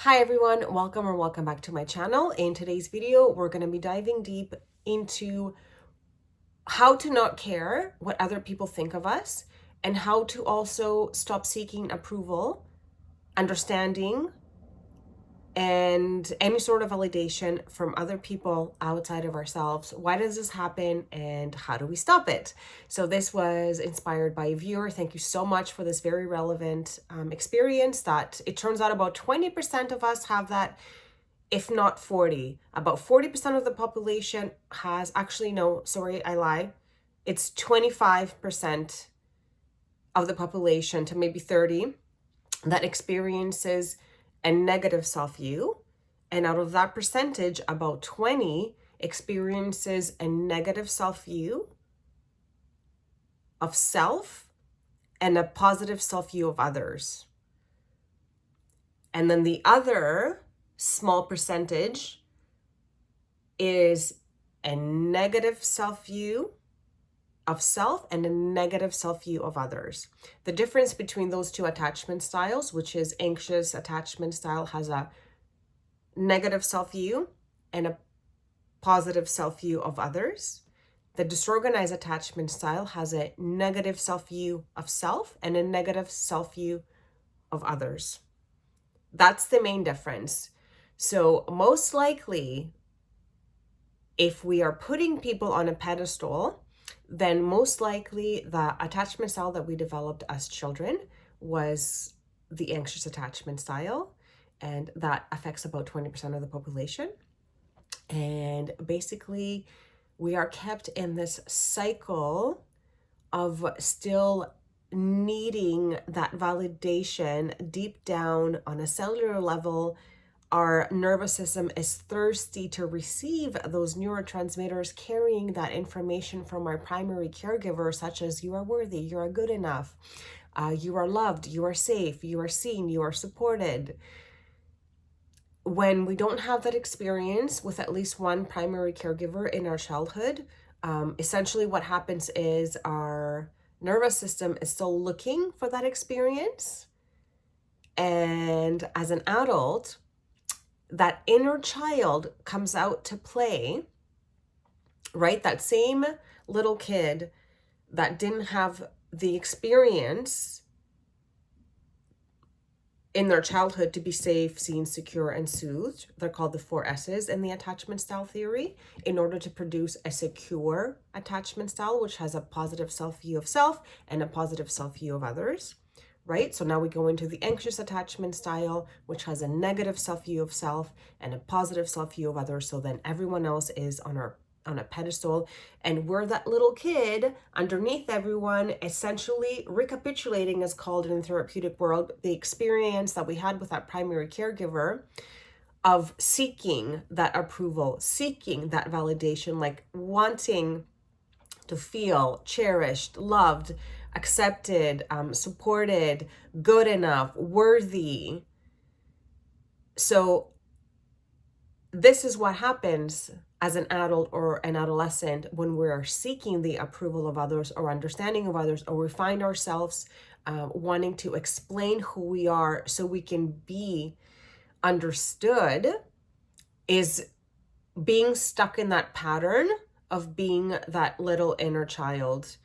Hi everyone, welcome back to my channel. In today's video, we're going to be diving deep into how to not care what other people think of us and how to also stop seeking approval, understanding, and any sort of validation from other people outside of ourselves. Why does this happen and how do we stop it? So this was inspired by a viewer. Thank you so much for this very relevant experience that it turns out about 20% of us have that, if not 40. About 40% of the population has, actually no, sorry, I lie. It's 25% of the population to maybe 30 that experiences a negative self-view. And out of that percentage, about 20 experiences a negative self-view of self and a positive self-view of others. And then the other small percentage is a negative self-view of self and a negative self-view of others. The difference between those two attachment styles, which is anxious attachment style, has a negative self-view and a positive self-view of others. The disorganized attachment style has a negative self-view of self and a negative self-view of others. That's the main difference. So most likely, if we are putting people on a pedestal, then most likely the attachment style that we developed as children was the anxious attachment style, and that affects about 20% of the population. And basically, we are kept in this cycle of still needing that validation deep down on a cellular level. Our nervous system is thirsty to receive those neurotransmitters carrying that information from our primary caregiver, such as you are worthy, you are good enough, you are loved, you are safe, you are seen, you are supported. When we don't have that experience with at least one primary caregiver in our childhood, essentially what happens is our nervous system is still looking for that experience. And as an adult, that inner child comes out to play, right? That same little kid that didn't have the experience in their childhood to be safe, seen, secure, and soothed. They're called the 4S's in the attachment style theory, in order to produce a secure attachment style, which has a positive self-view of self and a positive self-view of others. Right? So now we go into the anxious attachment style, which has a negative self-view of self and a positive self-view of others. So then everyone else is on a pedestal, and we're that little kid underneath everyone, essentially recapitulating, as called in the therapeutic world, the experience that we had with that primary caregiver of seeking that approval, seeking that validation, like wanting to feel cherished, loved, accepted, supported, good enough, worthy. So this is what happens as an adult or an adolescent when we're seeking the approval of others or understanding of others, or we find ourselves wanting to explain who we are so we can be understood, is being stuck in that pattern of being that little inner child,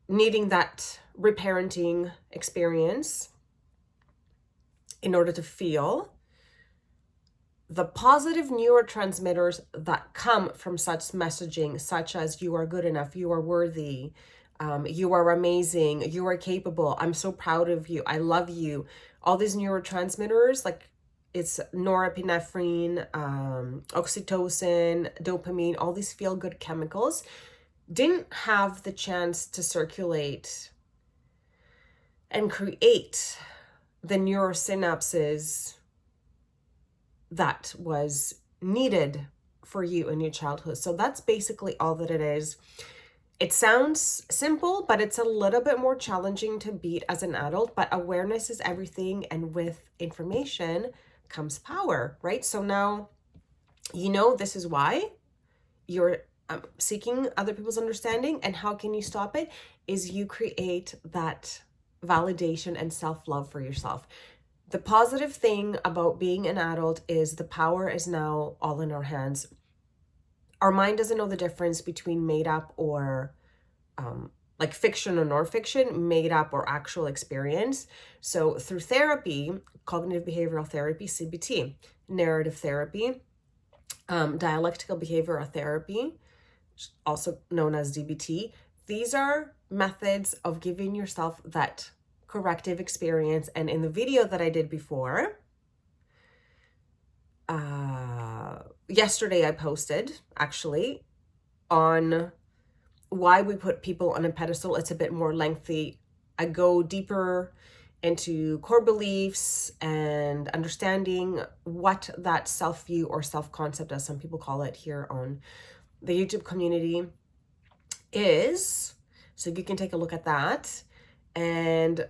needing that reparenting experience in order to feel the positive neurotransmitters that come from such messaging, such as you are good enough, you are worthy, you are amazing, you are capable, I'm so proud of you, I love you. All these neurotransmitters, like it's norepinephrine, oxytocin, dopamine, all these feel-good chemicals, didn't have the chance to circulate and create the neurosynapses that was needed for you in your childhood. So that's basically all that it is. It sounds simple, but it's a little bit more challenging to beat as an adult, but awareness is everything, and with information comes power, right? So now you know this is why you're seeking other people's understanding, and how can you stop it is you create that validation and self-love for yourself. The positive thing about being an adult is the power is now all in our hands. Our mind doesn't know the difference between made up or like fiction or non-fiction, made up or actual experience. So through therapy, cognitive behavioral therapy, CBT, narrative therapy, dialectical behavioral therapy, also known as DBT, these are methods of giving yourself that corrective experience. And in the video that I did before, yesterday I posted actually on why we put people on a pedestal. It's a bit more lengthy. I go deeper into core beliefs and understanding what that self-view or self-concept, as some people call it here on the YouTube community, is. So you can take a look at that and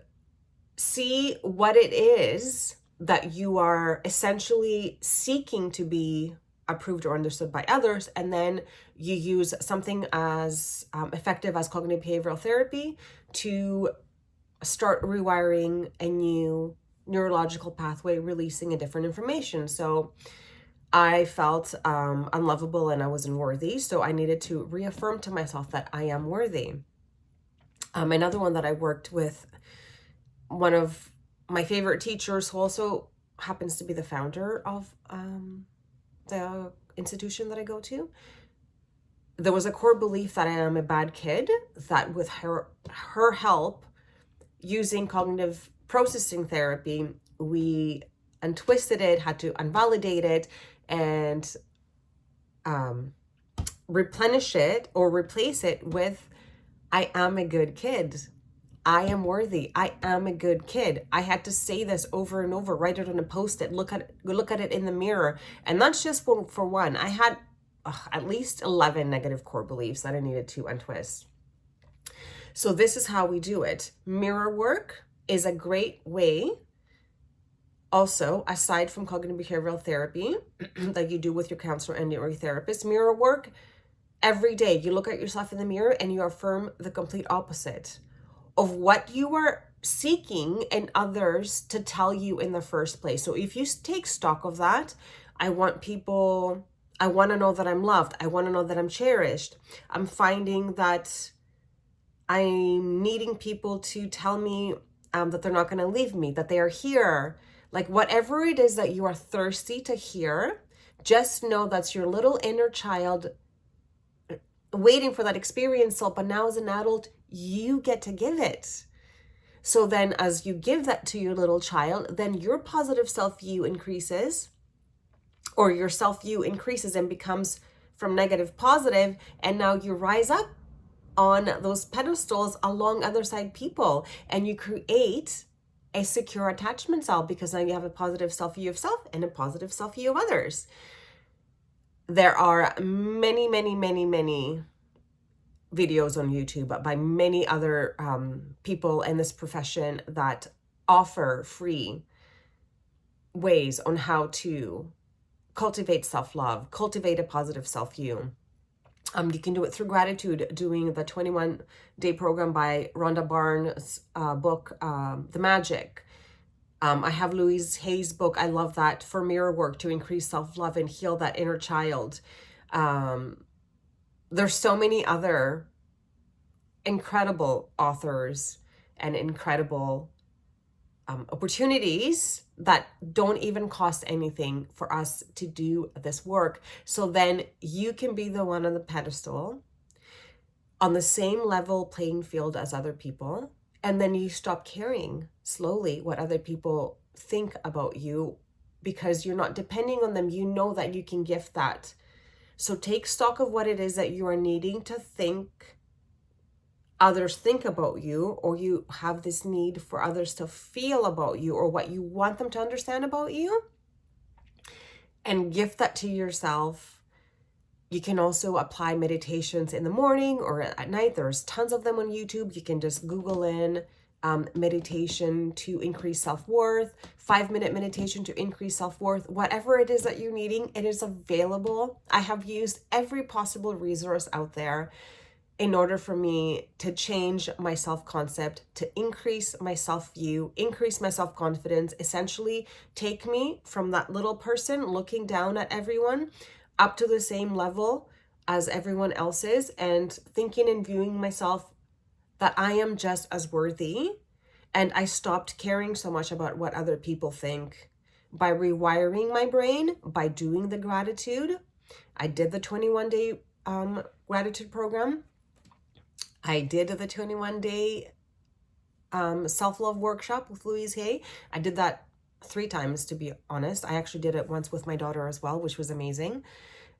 see what it is that you are essentially seeking to be approved or understood by others, and then you use something as effective as cognitive behavioral therapy to start rewiring a new neurological pathway, releasing a different information. So I felt unlovable and I wasn't worthy, so I needed to reaffirm to myself that I am worthy. Another one that I worked with, one of my favorite teachers, who also happens to be the founder of the institution that I go to, there was a core belief that I am a bad kid, that with her help, using cognitive processing therapy, we untwisted it, had to unvalidate it, and replenish it or replace it with, I am a good kid. I am worthy. I am a good kid. I had to say this over and over, write it on a post-it, look at it in the mirror. And that's just for one. I had at least 11 negative core beliefs that I needed to untwist. So this is how we do it. Mirror work is a great way. Also, aside from cognitive behavioral therapy that you do with your counselor and your therapist, mirror work every day. You look at yourself in the mirror and you affirm the complete opposite of what you are seeking in others to tell you in the first place. So if you take stock of that, I want to know that I'm loved. I want to know that I'm cherished. I'm finding that I'm needing people to tell me that they're not going to leave me, that they are here. Like whatever it is that you are thirsty to hear, just know that's your little inner child waiting for that experience. So, but now as an adult, you get to give it. So then as you give that to your little child, then your positive self-view increases, or your self-view increases and becomes from negative positive, and now you rise up on those pedestals along other side people, and you create a secure attachment style because now you have a positive self-view of self and a positive self-view of others. There are many, many, many, many videos on YouTube by many other people in this profession that offer free ways on how to cultivate self-love, cultivate a positive self-view. You can do it through gratitude, doing the 21-day program by Rhonda Barnes' book, The Magic. I have Louise Hay's book. I love that, for mirror work to increase self-love and heal that inner child. There's so many other incredible authors and incredible opportunities that don't even cost anything for us to do this work. So then you can be the one on the pedestal on the same level playing field as other people. And then you stop caring slowly what other people think about you because you're not depending on them. You know that you can gift that. So take stock of what it is that you are needing to think others think about you, or you have this need for others to feel about you, or what you want them to understand about you, and gift that to yourself. You can also apply meditations in the morning or at night. There's tons of them on YouTube. You can just Google in meditation to increase self-worth, 5-minute meditation to increase self-worth. Whatever it is that you're needing, it is available. I have used every possible resource out there. in order for me to change my self-concept, to increase my self-view, increase my self-confidence, essentially take me from that little person looking down at everyone up to the same level as everyone else is, and thinking and viewing myself that I am just as worthy. And I stopped caring so much about what other people think by rewiring my brain, by doing the gratitude. I did the 21-day gratitude program. I did the 21-day self-love workshop with Louise Hay. I did that 3 times, to be honest. I actually did it once with my daughter as well, which was amazing.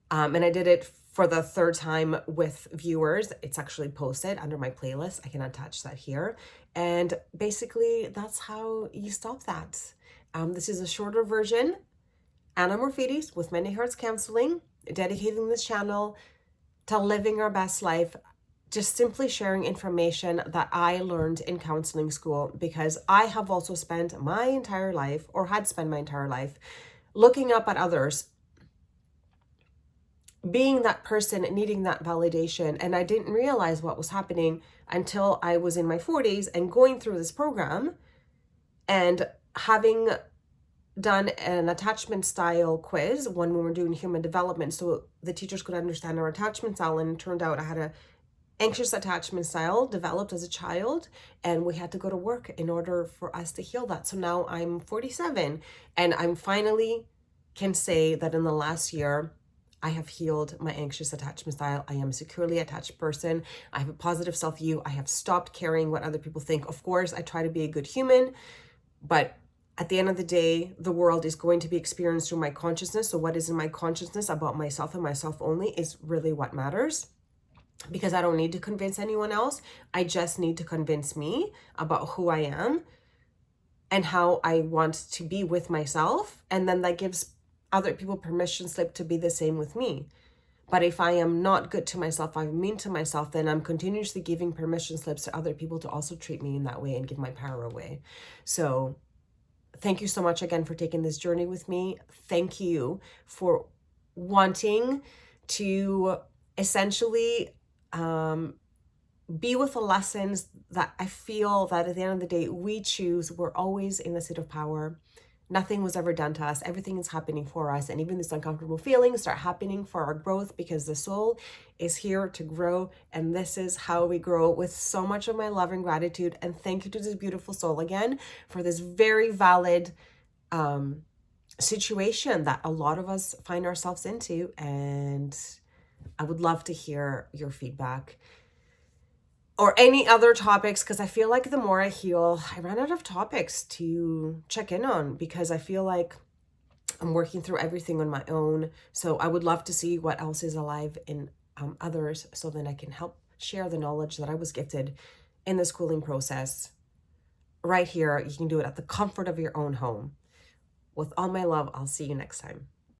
And I did it for the 3rd time with viewers. It's actually posted under my playlist. I can attach that here. And basically, that's how you stop that. This is a shorter version. Anna Morfides with Many Hearts Counseling, dedicating this channel to living our best life, just simply sharing information that I learned in counseling school, because I have also spent my entire life, or had spent my entire life, looking up at others, being that person, needing that validation. And I didn't realize what was happening until I was in my 40s and going through this program and having done an attachment style quiz when we were doing human development, so the teachers could understand our attachment style. And it turned out I had a anxious attachment style developed as a child, and we had to go to work in order for us to heal that. So now I'm 47, and I'm finally can say that in the last year, I have healed my anxious attachment style. I am a securely attached person. I have a positive self-view. I have stopped caring what other people think. Of course, I try to be a good human, but at the end of the day, the world is going to be experienced through my consciousness. So what is in my consciousness about myself and myself only is really what matters, because I don't need to convince anyone else. I just need to convince me about who I am and how I want to be with myself. And then that gives other people permission slip to be the same with me. But if I am not good to myself, I'm mean to myself, then I'm continuously giving permission slips to other people to also treat me in that way and give my power away. So thank you so much again for taking this journey with me. Thank you for wanting to essentially be with the lessons that I feel that at the end of the day, we choose. We're always in a state of power. Nothing was ever done to us. Everything is happening for us. And even these uncomfortable feelings start happening for our growth, because the soul is here to grow. And this is how we grow, with so much of my love and gratitude. And thank you to this beautiful soul again for this very valid situation that a lot of us find ourselves into. And I would love to hear your feedback or any other topics, because I feel like the more I heal, I ran out of topics to check in on, because I feel like I'm working through everything on my own. So I would love to see what else is alive in others, so then I can help share the knowledge that I was gifted in the schooling process right here. You can do it at the comfort of your own home. With all my love, I'll see you next time.